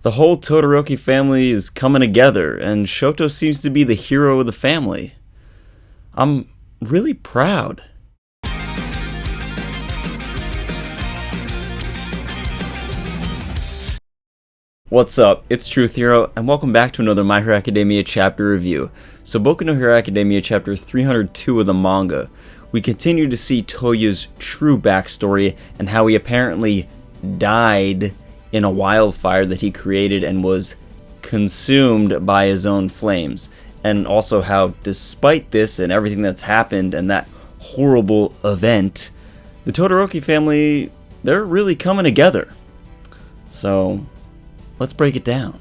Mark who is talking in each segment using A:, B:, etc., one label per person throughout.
A: The whole Todoroki family is coming together, and Shoto seems to be the hero of the family. I'm really proud. What's up, it's Truth Hero, and welcome back to another My Hero Academia chapter review. So Boku no Hero Academia chapter 302 of the manga. We continue to see Touya's true backstory and how he apparently died in a wildfire that he created and was consumed by his own flames. And also how, despite this and everything that's happened and that horrible event, the Todoroki family, they're really coming together. So let's break it down.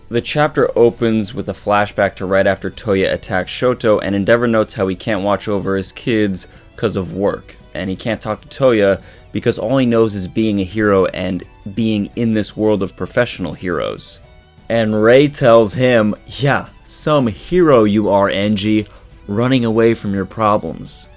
A: The chapter opens with a flashback to right after Touya attacks Shoto, and Endeavor notes how he can't watch over his kids because of work, and he can't talk to Touya because all he knows is being a hero and being in this world of professional heroes. And Rei tells him, yeah, some hero you are, Enji, running away from your problems.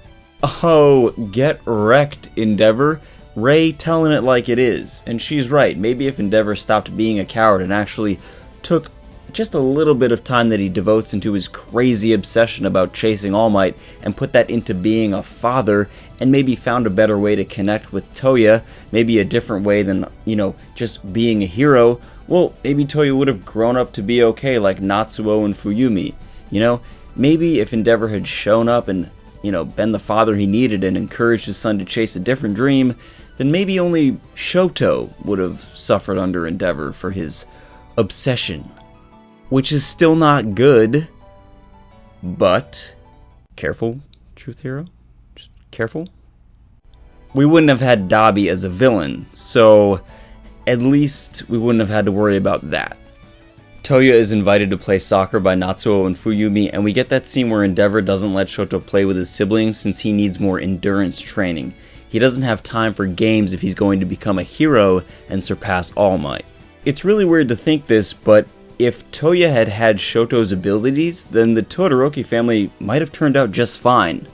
A: Oh, get wrecked, Endeavor. Rei telling it like it is, and she's right. Maybe if Endeavor stopped being a coward and actually took just a little bit of time that he devotes into his crazy obsession about chasing All Might and put that into being a father, and maybe found a better way to connect with Touya, maybe a different way than, just being a hero, well, maybe Touya would have grown up to be okay like Natsuo and Fuyumi. Maybe if Endeavor had shown up and, been the father he needed and encouraged his son to chase a different dream, then maybe only Shoto would have suffered under Endeavor for his obsession. Which is still not good, but careful, Truth Hero, just careful. We wouldn't have had Dabi as a villain, so at least we wouldn't have had to worry about that. Touya is invited to play soccer by Natsuo and Fuyumi, and we get that scene where Endeavor doesn't let Shoto play with his siblings since he needs more endurance training. He doesn't have time for games if he's going to become a hero and surpass All Might. It's really weird to think this, but if Touya had had Shoto's abilities, then the Todoroki family might have turned out just fine.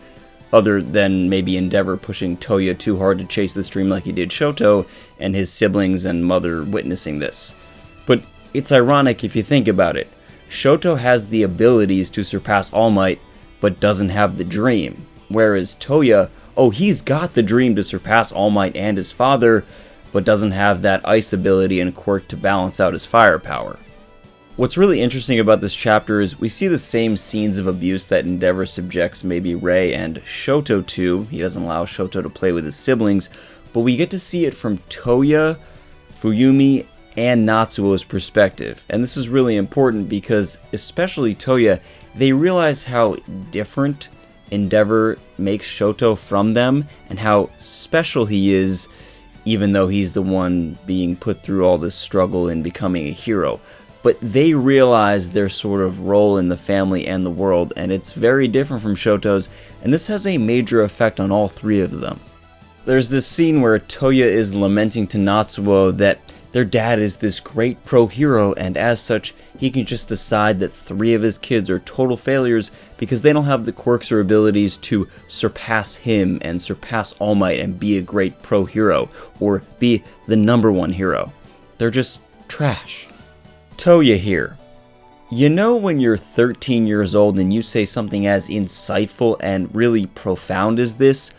A: Other than maybe Endeavor pushing Touya too hard to chase this dream like he did Shoto, and his siblings and mother witnessing this. But it's ironic if you think about it. Shoto has the abilities to surpass All Might, but doesn't have the dream. Whereas Touya, he's got the dream to surpass All Might and his father, but doesn't have that ice ability and quirk to balance out his firepower. What's really interesting about this chapter is we see the same scenes of abuse that Endeavor subjects maybe Rei and Shoto to. He doesn't allow Shoto to play with his siblings, but we get to see it from Touya, Fuyumi, and Natsuo's perspective. And this is really important because, especially Touya, they realize how different Endeavor makes Shoto from them and how special he is, even though he's the one being put through all this struggle in becoming a hero. But they realize their sort of role in the family and the world, and it's very different from Shoto's, and this has a major effect on all three of them. There's this scene where Touya is lamenting to Natsuo that their dad is this great pro-hero, and as such, he can just decide that three of his kids are total failures because they don't have the quirks or abilities to surpass him and surpass All Might and be a great pro-hero, or be the #1 hero. They're just trash. Touya here. When you're 13 years old and you say something as insightful and really profound as this,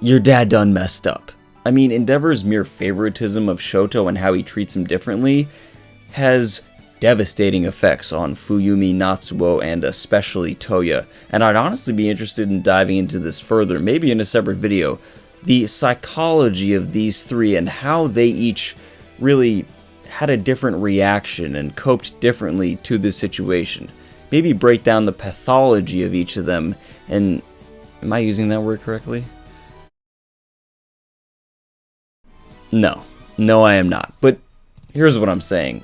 A: your dad done messed up. Endeavor's mere favoritism of Shoto and how he treats him differently has devastating effects on Fuyumi, Natsuo, and especially Touya. And I'd honestly be interested in diving into this further, maybe in a separate video. The psychology of these three and how they each really had a different reaction and coped differently to this situation. Maybe break down the pathology of each of them, and am I using that word correctly? No, I am not. But here's what I'm saying.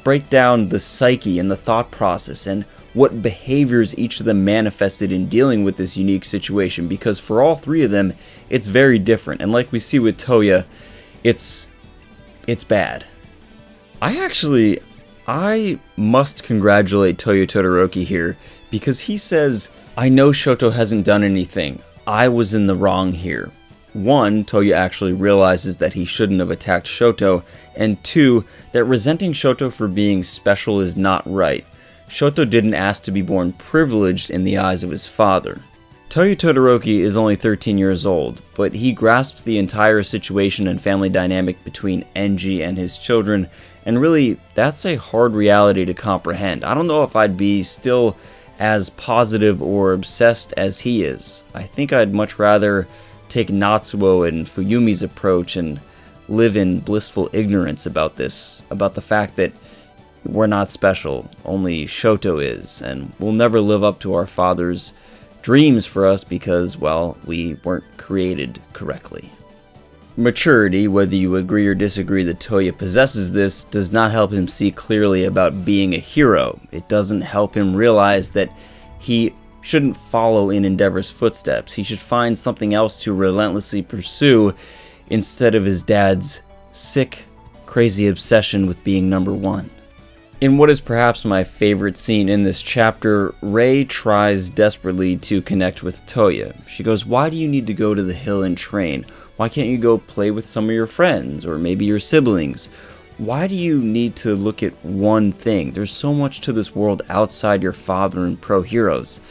A: Break down the psyche and the thought process and what behaviors each of them manifested in dealing with this unique situation, because for all three of them, it's very different. And like we see with Touya, it's bad. I must congratulate Touya Todoroki here, because he says, I know Shoto hasn't done anything. I was in the wrong here. 1, Touya actually realizes that he shouldn't have attacked Shoto, and 2, that resenting Shoto for being special is not right. Shoto didn't ask to be born privileged in the eyes of his father. Touya Todoroki is only 13 years old, but he grasps the entire situation and family dynamic between Enji and his children, and really, that's a hard reality to comprehend. I don't know if I'd be still as positive or obsessed as he is. I think I'd much rather take Natsuo and Fuyumi's approach and live in blissful ignorance about this, about the fact that we're not special, only Shoto is, and we'll never live up to our father's dreams for us because, well, we weren't created correctly. Maturity, whether you agree or disagree that Touya possesses this, does not help him see clearly about being a hero. It doesn't help him realize that he shouldn't follow in Endeavor's footsteps. He should find something else to relentlessly pursue instead of his dad's sick, crazy obsession with being number one. In what is perhaps my favorite scene in this chapter, Rei tries desperately to connect with Touya. She goes, "Why do you need to go to the hill and train? Why can't you go play with some of your friends or maybe your siblings? Why do you need to look at one thing? There's so much to this world outside your father and pro heroes."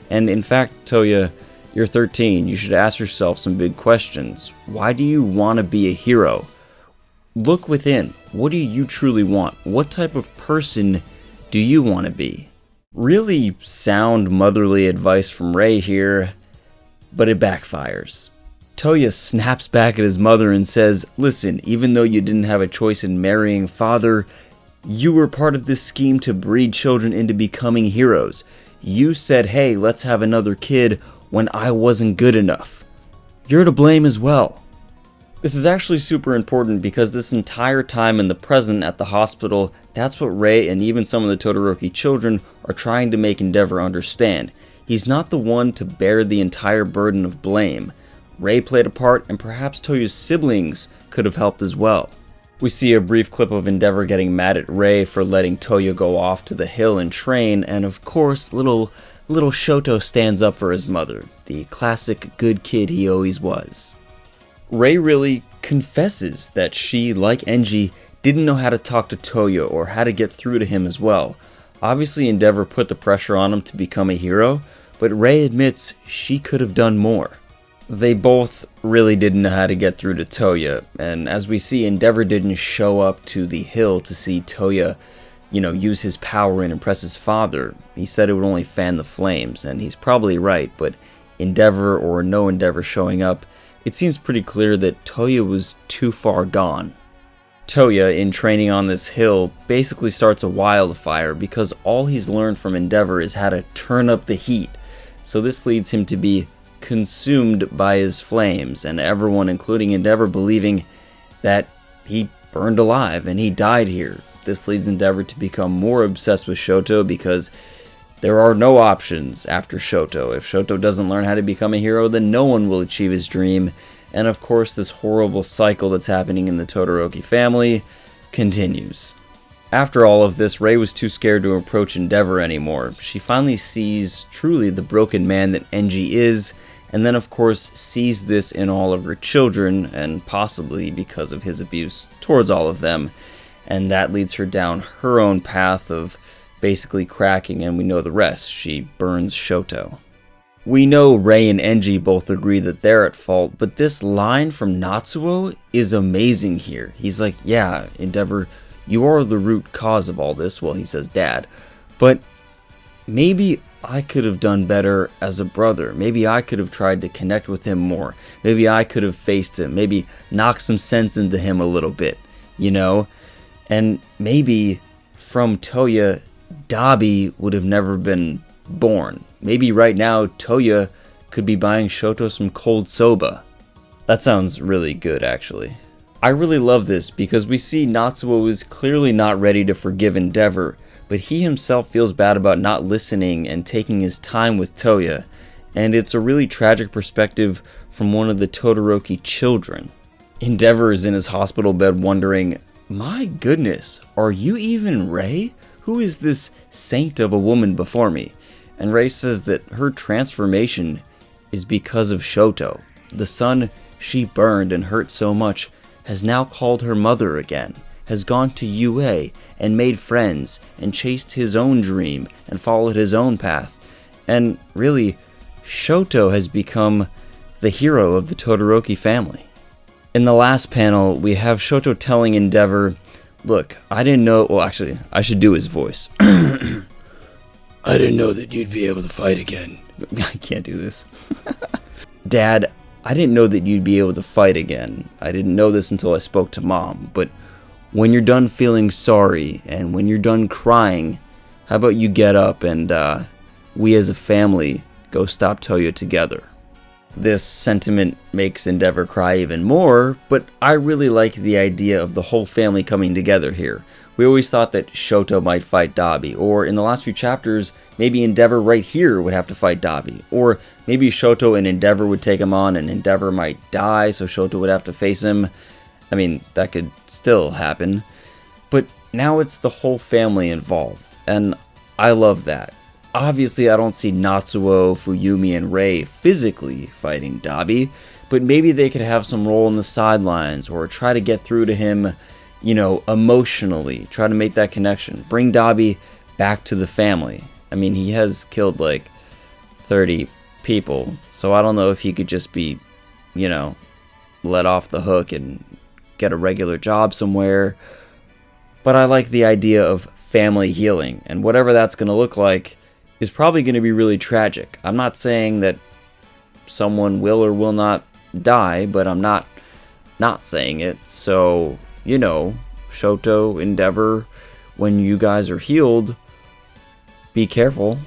A: And in fact, Touya, you're 13. You should ask yourself some big questions. Why do you want to be a hero? Look within. What do you truly want? What type of person do you want to be? Really sound motherly advice from Rei here, but it backfires. Touya snaps back at his mother and says, "Listen, even though you didn't have a choice in marrying father, you were part of this scheme to breed children into becoming heroes. You said, hey, let's have another kid when I wasn't good enough. You're to blame as well." This is actually super important because this entire time in the present at the hospital, that's what Rei and even some of the Todoroki children are trying to make Endeavor understand. He's not the one to bear the entire burden of blame. Rei played a part, and perhaps Touya's siblings could have helped as well. We see a brief clip of Endeavor getting mad at Rei for letting Touya go off to the hill and train, and of course, little Shoto stands up for his mother, the classic good kid he always was. Rei really confesses that she, like Enji, didn't know how to talk to Touya or how to get through to him as well. Obviously, Endeavor put the pressure on him to become a hero, but Rei admits she could have done more. They both really didn't know how to get through to Touya, and as we see, Endeavor didn't show up to the hill to see Touya, use his power and impress his father. He said it would only fan the flames, and he's probably right, but Endeavor or no Endeavor showing up, it seems pretty clear that Touya was too far gone. Touya, in training on this hill, basically starts a wildfire because all he's learned from Endeavor is how to turn up the heat, so this leads him to be consumed by his flames, and everyone, including Endeavor, believing that he burned alive and he died here. This leads Endeavor to become more obsessed with Shoto because there are no options after Shoto. If Shoto doesn't learn how to become a hero, then no one will achieve his dream, and of course this horrible cycle that's happening in the Todoroki family continues. After all of this, Rei was too scared to approach Endeavor anymore. She finally sees truly the broken man that Enji is, and then of course sees this in all of her children, and possibly because of his abuse towards all of them, and that leads her down her own path of basically cracking, and we know the rest. She burns Shoto. We know Rei and Enji both agree that they're at fault, but this line from Natsuo is amazing here. He's like, yeah, Endeavor, you are the root cause of all this. Well, he says dad, but maybe I could have done better as a brother. Maybe I could have tried to connect with him more. Maybe I could have faced him. Maybe knock some sense into him a little bit, And maybe from Touya, Dabi would have never been born. Maybe right now Touya could be buying Shoto some cold soba. That sounds really good, actually. I really love this because we see Natsuo is clearly not ready to forgive Endeavor, but he himself feels bad about not listening and taking his time with Touya, and it's a really tragic perspective from one of the Todoroki children. Endeavor is in his hospital bed wondering, my goodness, are you even Rei? Who is this saint of a woman before me? And Rei says that her transformation is because of Shoto, the son she burned and hurt so much, has now called her mother again, has gone to UA and made friends and chased his own dream and followed his own path. And really, Shoto has become the hero of the Todoroki family. In the last panel, we have Shoto telling Endeavor, look, I didn't know, well actually, I should do his voice. I didn't know that you'd be able to fight again. I can't do this. Dad, I didn't know that you'd be able to fight again. I didn't know this until I spoke to Mom, but when you're done feeling sorry and when you're done crying, how about you get up and we as a family go stop Touya together. This sentiment makes Endeavor cry even more, but I really like the idea of the whole family coming together here. We always thought that Shoto might fight Dabi, or in the last few chapters, maybe Endeavor right here would have to fight Dabi, or maybe Shoto and Endeavor would take him on and Endeavor might die, so Shoto would have to face him. I mean, that could still happen, but now it's the whole family involved, and I love that. Obviously, I don't see Natsuo, Fuyumi, and Rei physically fighting Dabi, but maybe they could have some role in the sidelines or try to get through to him, you know, emotionally, try to make that connection. Bring Dabi back to the family. I mean, he has killed like 30 people, so I don't know if he could just be, you know, let off the hook and get a regular job somewhere. But I like the idea of family healing, and whatever that's going to look like is probably going to be really tragic. I'm not saying that someone will or will not die, but I'm not saying it. So, you know, Shoto, Endeavor, when you guys are healed, be careful.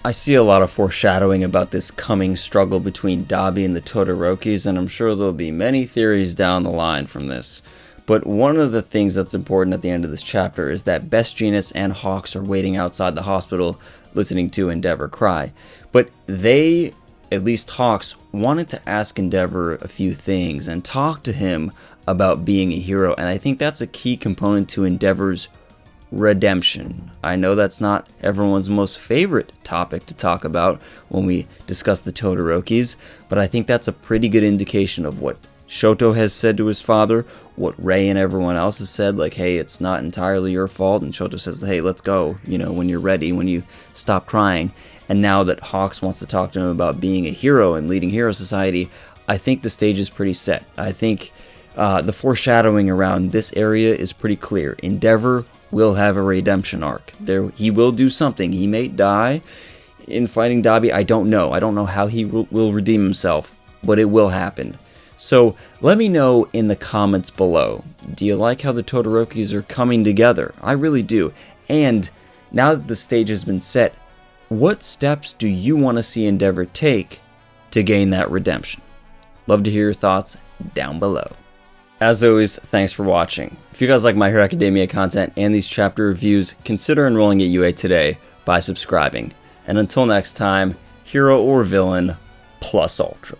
A: I see a lot of foreshadowing about this coming struggle between Dabi and the Todorokis, and I'm sure there'll be many theories down the line from this. But one of the things that's important at the end of this chapter is that Best Jeanist and Hawks are waiting outside the hospital listening to Endeavor cry. But they, at least Hawks, wanted to ask Endeavor a few things and talk to him about being a hero, and I think that's a key component to Endeavor's redemption. I know that's not everyone's most favorite topic to talk about when we discuss the Todorokis, but I think that's a pretty good indication of what Shoto has said to his father, what Rei and everyone else has said, like, hey, it's not entirely your fault, and Shoto says, hey, let's go, you know, when you're ready, when you stop crying. And now that Hawks wants to talk to him about being a hero and leading Hero Society, I think the stage is pretty set. I think the foreshadowing around this area is pretty clear. Endeavor will have a redemption arc. He will do something. He may die in fighting Dabi. I don't know. I don't know how he will redeem himself, but it will happen. So let me know in the comments below. Do you like how the Todorokis are coming together? I really do. And now that the stage has been set, what steps do you want to see Endeavor take to gain that redemption? Love to hear your thoughts down below. As always, thanks for watching. If you guys like My Hero Academia content and these chapter reviews, consider enrolling at UA today by subscribing. And until next time, hero or villain, plus ultra.